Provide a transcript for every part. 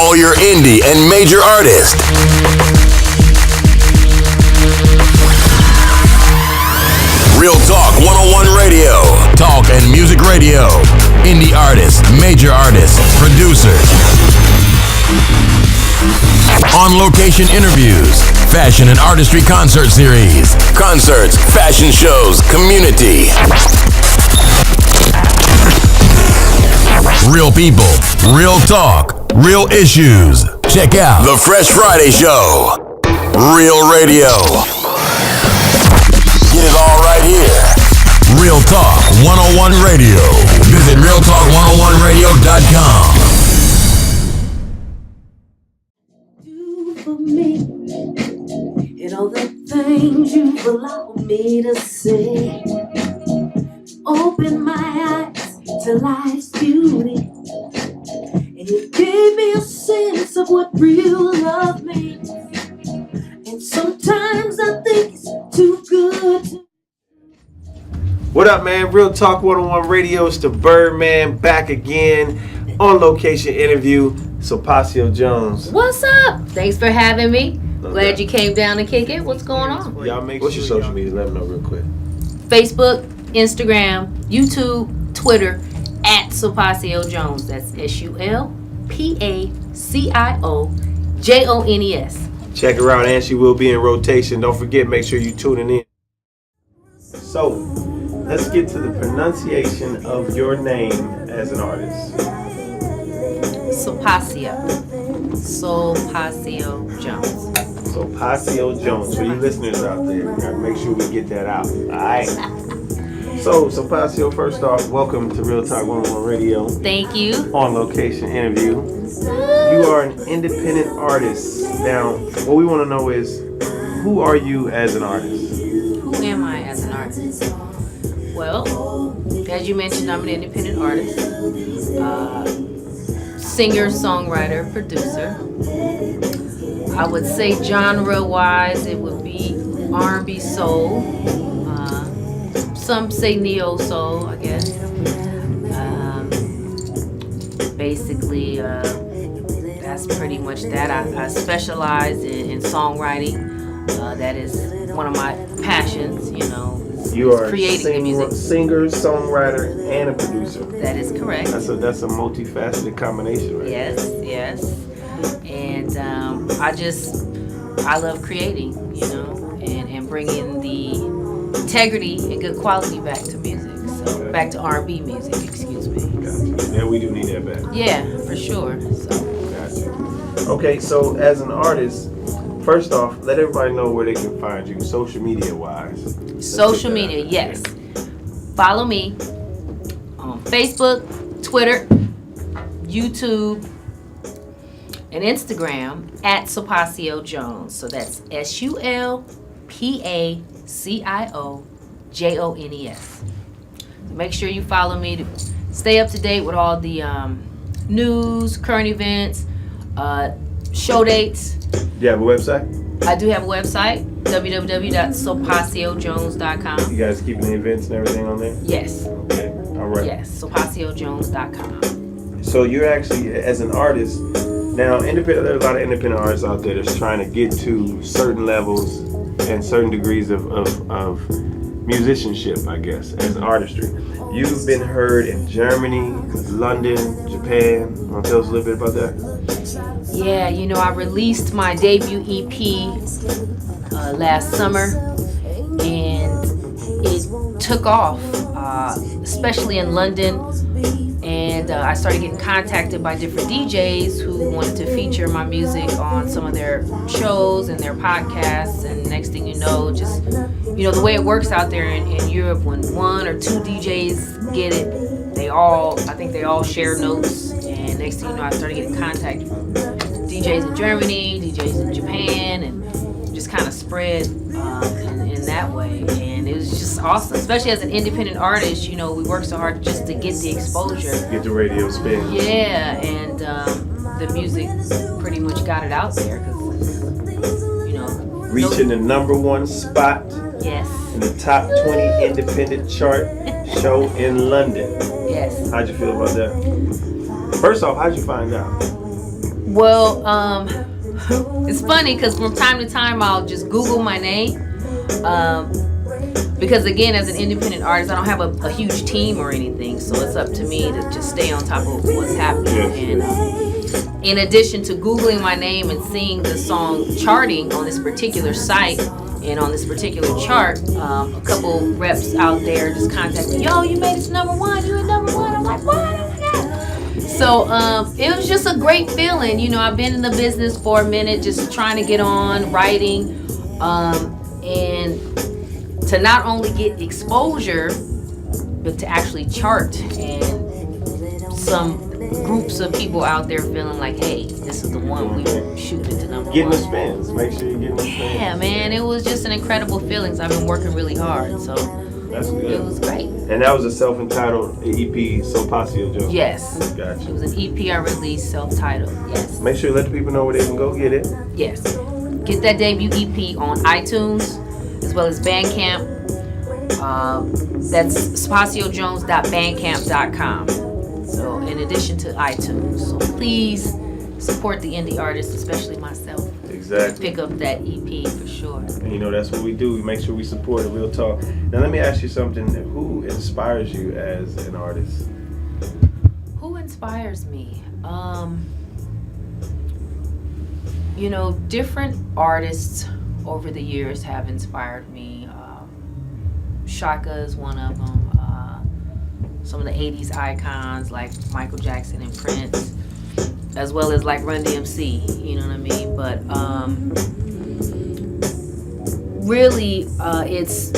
all your indie and major artists. Real Talk 101 Radio. Talk and music radio. Indie artists, major artists, producers. On location interviews. Fashion and artistry concert series. Concerts, fashion shows, community. Real people, real talk, real issues. Check out The Fresh Friday Show. Real radio. Get it all right here. Real Talk 101 Radio. Visit realtalk101radio.com. Do for me, and all the things you've allowed me to see. Open my eyes to life's beauty, and you gave me a sense of what real love means. And sometimes I think it's too good to. What up, man? Real Talk 101 Radio. It's the Birdman back again. On location interview, Sulpacio Jones. What's up? Thanks for having me. Glad you came down to kick it. What's going on? Y'all make What's your social media? Let them know real quick. Facebook, Instagram, YouTube, Twitter, at Sulpacio Jones. That's SULPACIOJONES. Check her out, and she will be in rotation. Don't forget, make sure you tuning in. So, let's get to the pronunciation of your name as an artist. Sulpacio Jones. Sulpacio Jones. For you listeners out there, we gotta make sure we get that out. Alright. So, Sulpacio, first off, welcome to Real Talk 101 Radio. Thank you. On location interview. You are an independent artist. Now, what we want to know is, who are you as an artist? Who am I as an artist? Well, as you mentioned, I'm an independent artist. Singer, songwriter, producer. I would say genre-wise, it would be R&B soul. Some say neo soul, I guess. Basically, that's pretty much that. I specialize in songwriting. That is one of my passions, you know. You are creating the music. Singer, songwriter, and a producer. That is correct. That's a multifaceted combination, right? Yes. And I love creating, you know, and bringing the integrity and good quality back to music. So back to R&B music, excuse me. Gotcha. Yeah, we do need that back. Yeah, for sure. So. Gotcha. Okay, so as an artist, first off, let everybody know where they can find you, social media wise. Social media, yes. Follow me on Facebook, Twitter, YouTube, and Instagram at Sulpacio Jones. So that's SULPACIOJONES. Make sure you follow me to stay up to date with all the news, current events, show dates. Do you have a website? I do have a website, www.sulpaciojones.com. You guys keeping the events and everything on there? Yes. Okay, all right. Yes, sulpaciojones.com. So you're actually, as an artist, now there's a lot of independent artists out there that's trying to get to certain levels and certain degrees of musicianship, I guess, as an artistry. You've been heard in Germany, London, Japan. Want to tell us a little bit about that? Yeah, you know, I released my debut EP last summer, and it took off, especially in London. And I started getting contacted by different DJs who wanted to feature my music on some of their shows and their podcasts. And next thing you know, just, you know, the way it works out there in Europe, when one or two DJs get it, I think they all share notes. And next thing you know, I started getting contacted from DJs in Germany, DJs in Japan, and just kind of spread in that way. And it was just awesome, especially as an independent artist. You know, we work so hard just to get the exposure, get the radio spin. Yeah, and the music pretty much got it out there, because, you know, reaching the #1 spot. Yes. In the top 20 independent chart show in London. Yes. How'd you feel about that? First off, how'd you find out? Well, it's funny because from time to time I'll just Google my name. Because again, as an independent artist, I don't have a huge team or anything, so it's up to me to just stay on top of what's happening. And in addition to Googling my name and seeing the song charting on this particular site and on this particular chart, a couple reps out there just contacted me. Yo, you made it to #1. You at #1. I'm like, what? Oh my God. So it was just a great feeling. You know, I've been in the business for a minute, just trying to get on writing, and to not only get exposure, but to actually chart, and some groups of people out there feeling like, hey, this is the one we were shooting to #1. Getting the spins. Make sure you're getting the spins. Yeah, man, it was just an incredible feeling. I've been working really hard, so that's good. It was great. And that was a self-entitled EP, Sulpacio, Joe. Yes. Gotcha. It was an EP I released, self-titled. Yes. Make sure you let the people know where they can go get it. Yes. Get that debut EP on iTunes as well as Bandcamp. That's spaciojones.bandcamp.com. So in addition to iTunes. So please support the indie artists, especially myself. Exactly. Pick up that EP for sure. And you know, that's what we do. We make sure we support it. Real talk. Now let me ask you something. Who inspires you as an artist? Who inspires me? You know, different artists over the years have inspired me. Shaka is one of them. Some of the 80s icons like Michael Jackson and Prince, as well as like Run DMC, you know what I mean? But really, it's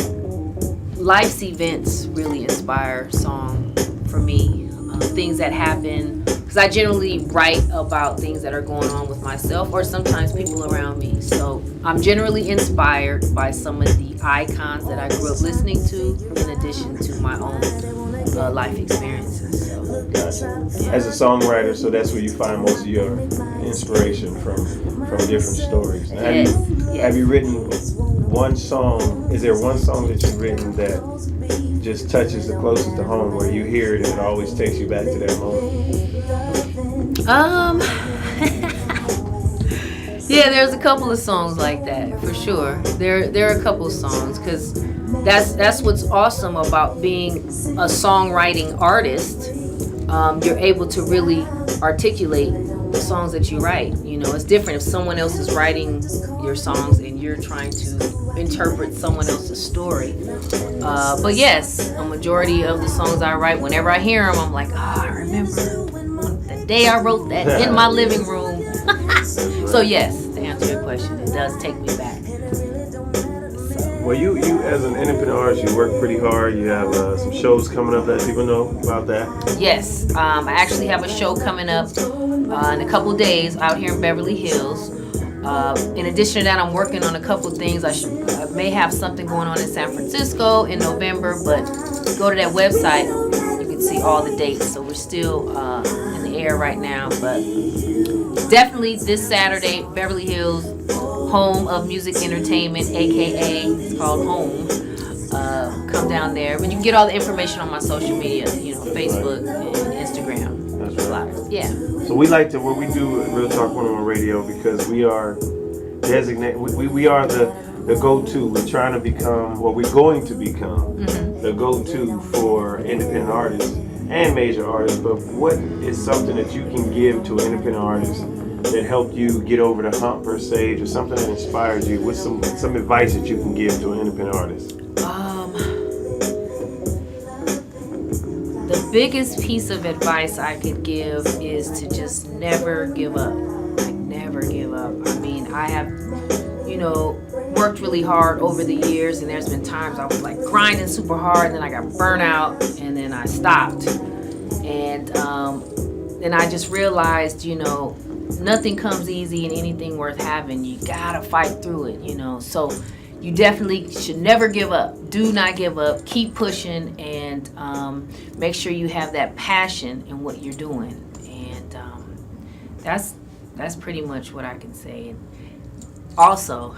life's events really inspire song for me. Things that happen, because I generally write about things that are going on with myself or sometimes people around me. So I'm generally inspired by some of the icons that I grew up listening to, in addition to my own life experiences. So, gotcha. As a songwriter, so that's where you find most of your inspiration from different stories. Now, have you written one song? Is there one song that you've written that just touches the closest to home, where you hear it and it always takes you back to that moment? Yeah, there's a couple of songs like that for sure. There are a couple of songs, because that's what's awesome about being a songwriting artist. You're able to really articulate the songs that you write. You know, it's different if someone else is writing your songs and you're trying to interpret someone else's story. But yes, a majority of the songs I write, whenever I hear them, I'm like, I remember the day I wrote that in my living room. So yes, to answer your question, it does take me back. Well, you as an independent artist, you work pretty hard. You have some shows coming up. Let people know about that. Yes, I actually have a show coming up in a couple days out here in Beverly Hills. In addition to that, I'm working on a couple things. I may have something going on in San Francisco in November, but go to that website. You can see all the dates. So we're still in the air right now, but definitely this Saturday, Beverly Hills, home of music entertainment, aka it's called Home. Come down there, but you can get all the information on my social media, you know, Facebook and Instagram. That's right. Yeah. So we like to, what we do at Real Talk 101 Radio, because we are designated, we are the go-to. We're trying to become, well, we're going to become the go-to for independent artists and major artists. But what is something that you can give to an independent artist that helped you get over the hump per se, or something that inspired you? What's some advice that you can give to an independent artist? The biggest piece of advice I could give is to just never give up. Like, never give up. I mean, I have, you know, worked really hard over the years, and there's been times I was like grinding super hard, and then I got burnt out, and then I stopped. And then I just realized, you know, nothing comes easy in anything worth having. You gotta fight through it, you know. So you definitely should never give up. Do not give up. Keep pushing, and make sure you have that passion in what you're doing. And that's pretty much what I can say. And also,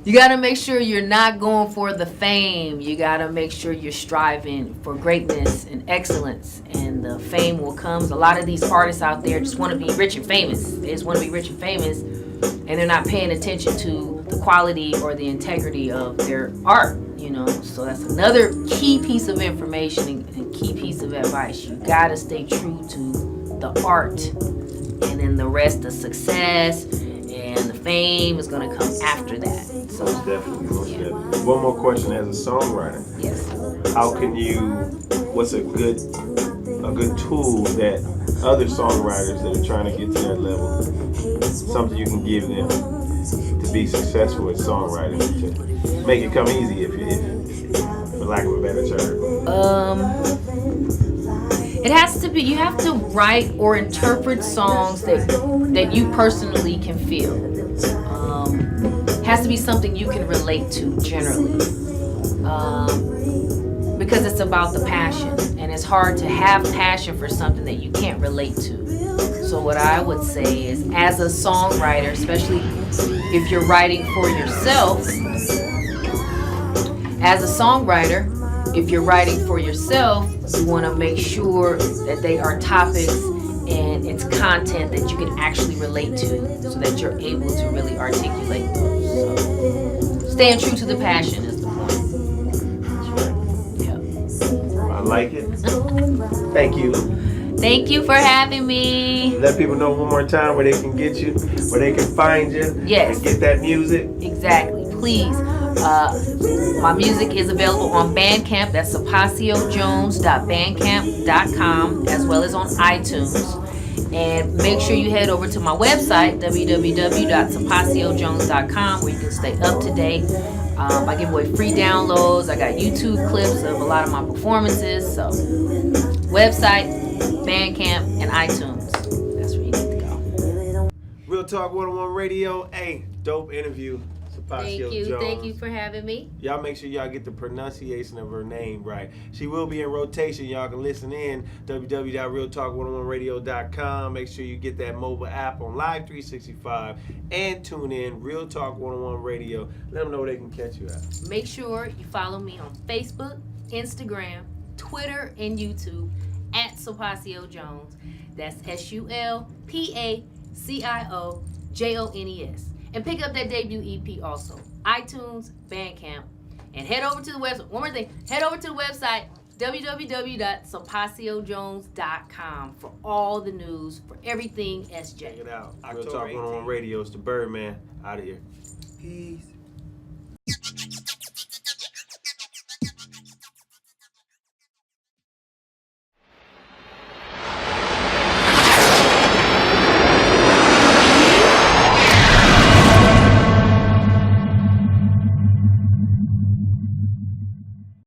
you gotta make sure you're not going for the fame. You gotta make sure you're striving for greatness and excellence, and and the fame will come. A lot of these artists out there just want to be rich and famous. They just want to be rich and famous, and they're not paying attention to the quality or the integrity of their art, you know. So that's another key piece of information and key piece of advice. You gotta stay true to the art, and then the rest, the success and the fame is gonna come after that. So Most definitely. One more question: as a songwriter, yes. how can you? What's a good tool that other songwriters that are trying to get to that level, something you can give them to be successful at songwriting, to make it come easy, if for lack of a better term? It has to be, you have to write or interpret songs that you personally can feel. It has to be something you can relate to generally. Because it's about the passion, and it's hard to have passion for something that you can't relate to. So what I would say is, as a songwriter, especially if you're writing for yourself, as a songwriter, if you're writing for yourself, you want to make sure that they are topics and it's content that you can actually relate to, so that you're able to really articulate those. So staying true to the passion is the point. I like it. Thank you. Thank you for having me. Let people know one more time where they can get you, where they can find you, Yes. and get that music. Exactly. Please. My music is available on Bandcamp. That's sulpaciojones.bandcamp.com, as well as on iTunes. And make sure you head over to my website, www.sulpaciojones.com, where you can stay up to date. I give away free downloads. I got YouTube clips of a lot of my performances. So, website, Bandcamp, and iTunes. That's where you need to go. Real Talk 101 Radio. Hey, dope interview. Sulpacio Jones. Thank you for having me. Y'all make sure y'all get the pronunciation of her name right. She will be in rotation. Y'all can listen in www.realtalk101radio.com. Make sure you get that mobile app on Live 365 and tune in Real Talk 101 Radio. Let them know where they can catch you at. Make sure you follow me on Facebook, Instagram, Twitter, and YouTube at Sulpacio Jones. That's SULPACIOJONES. And pick up that debut EP also. iTunes, Bandcamp. And head over to the website. One more thing. Head over to the website, www.sulpaciojones.com, for all the news, for everything SJ. Check it out. Real Talk 101 Radio. It's the Birdman. Out of here. Peace.